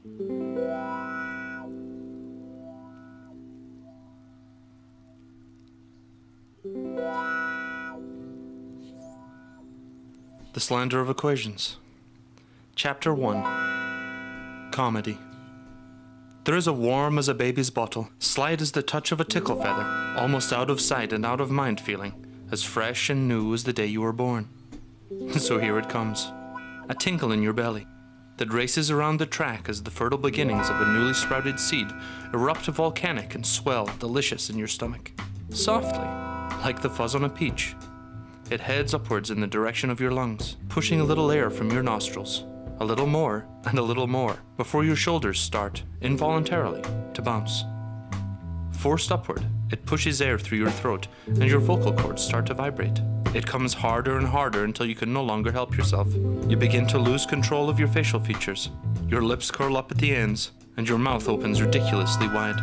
The Slander of Equations. Chapter 1. Comedy. There is a warm as a baby's bottle, slight as the touch of a tickle feather, almost out of sight and out of mind feeling, as fresh and new as the day you were born. So here it comes, a tinkle in your belly, that races around the track as the fertile beginnings of a newly sprouted seed erupt volcanic and swell delicious in your stomach. Softly, like the fuzz on a peach, it heads upwards in the direction of your lungs, pushing a little air from your nostrils, a little more and a little more, before your shoulders start, involuntarily, to bounce. Forced upward, it pushes air through your throat, and your vocal cords start to vibrate. It comes harder and harder until you can no longer help yourself. You begin to lose control of your facial features. Your lips curl up at the ends, and your mouth opens ridiculously wide.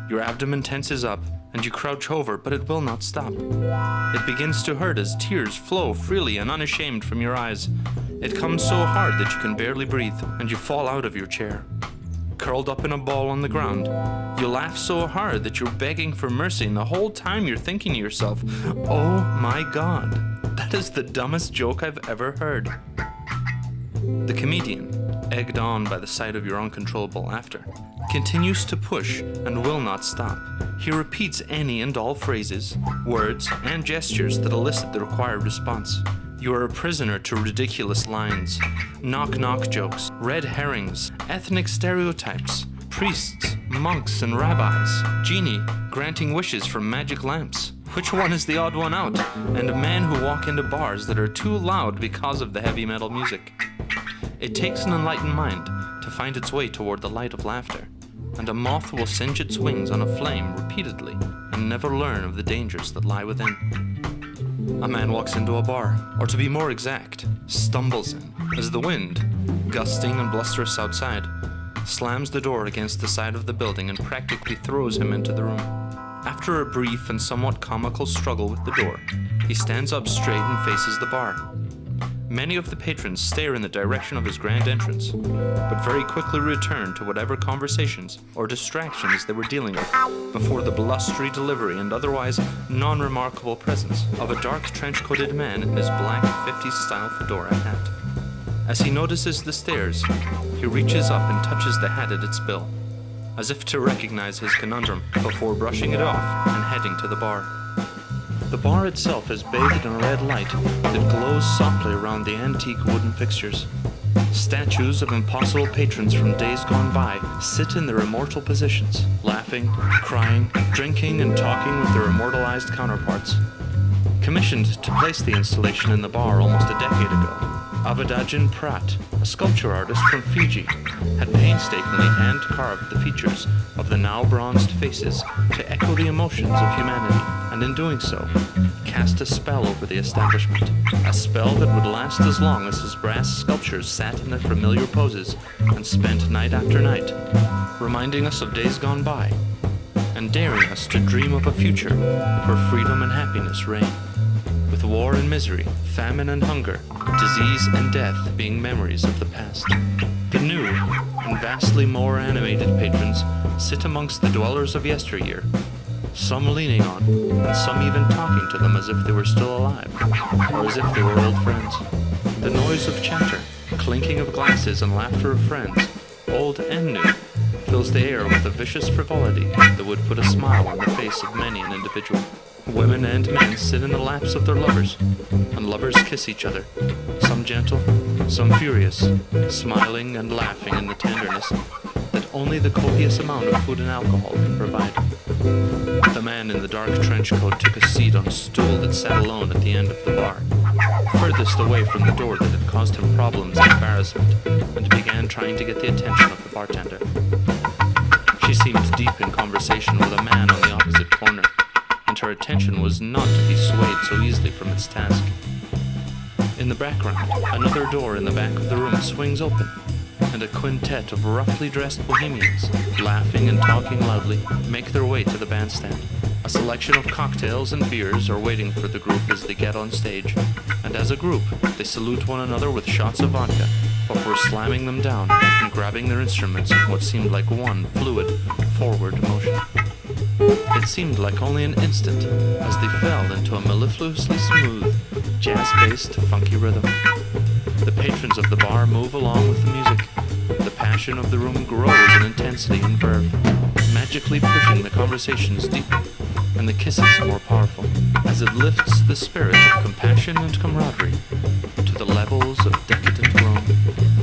Your abdomen tenses up, and you crouch over, but it will not stop. It begins to hurt as tears flow freely and unashamed from your eyes. It comes so hard that you can barely breathe, and you fall out of your chair. Curled up in a ball on the ground, you laugh so hard that you're begging for mercy, and the whole time you're thinking to yourself, "Oh my God, that is the dumbest joke I've ever heard." The comedian, egged on by the sight of your uncontrollable laughter, continues to push and will not stop. He repeats any and all phrases, words, and gestures that elicit the required response. You are a prisoner to ridiculous lines, knock-knock jokes, red herrings, ethnic stereotypes, priests, monks, and rabbis, genie granting wishes from magic lamps. Which one is the odd one out? And men who walk into bars that are too loud because of the heavy metal music. It takes an enlightened mind to find its way toward the light of laughter, and a moth will singe its wings on a flame repeatedly and never learn of the dangers that lie within. A man walks into a bar, or to be more exact, stumbles in, as the wind, gusting and blusterous outside, slams the door against the side of the building and practically throws him into the room. After a brief and somewhat comical struggle with the door, he stands up straight and faces the bar. Many of the patrons stare in the direction of his grand entrance, but very quickly return to whatever conversations or distractions they were dealing with before the blustery delivery and otherwise non-remarkable presence of a dark trench-coated man in his black 50s-style fedora hat. As he notices the stares, he reaches up and touches the hat at its bill, as if to recognize his conundrum before brushing it off and heading to the bar. The bar itself is bathed in a red light that glows softly around the antique wooden fixtures. Statues of impossible patrons from days gone by sit in their immortal positions, laughing, crying, drinking, and talking with their immortalized counterparts. Commissioned to place the installation in the bar almost a decade ago, Avadajin Prat, a sculpture artist from Fiji, had painstakingly hand-carved the features of the now bronzed faces to echo the emotions of humanity, and in doing so, cast a spell over the establishment, a spell that would last as long as his brass sculptures sat in their familiar poses and spent night after night, reminding us of days gone by, and daring us to dream of a future where freedom and happiness reign, with war and misery, famine and hunger, disease and death being memories of the past. The new and vastly more animated patrons sit amongst the dwellers of yesteryear, some leaning on, and some even talking to them as if they were still alive, or as if they were old friends. The noise of chatter, clinking of glasses, and laughter of friends, old and new, fills the air with a vicious frivolity that would put a smile on the face of many an individual. Women and men sit in the laps of their lovers, and lovers kiss each other, some gentle, some furious, smiling and laughing in the tenderness that only the copious amount of food and alcohol can provide. The man in the dark trench coat took a seat on a stool that sat alone at the end of the bar, furthest away from the door that had caused him problems and embarrassment, and began trying to get the attention of the bartender. She seemed deep in conversation with a man on the opposite corner, and her attention was not to be swayed so easily from its task. In the background, another door in the back of the room swings open, and a quintet of roughly dressed bohemians, laughing and talking loudly, make their way to the bandstand. A selection of cocktails and beers are waiting for the group as they get on stage, and as a group, they salute one another with shots of vodka, before slamming them down and grabbing their instruments in what seemed like one fluid, forward motion. It seemed like only an instant as they fell into a mellifluously smooth, jazz-based, funky rhythm. The patrons of the bar move along with the music. The passion of the room grows in intensity and verve, magically pushing the conversations deeper and the kisses more powerful, as it lifts the spirit of compassion and camaraderie to the levels of decadent Rome.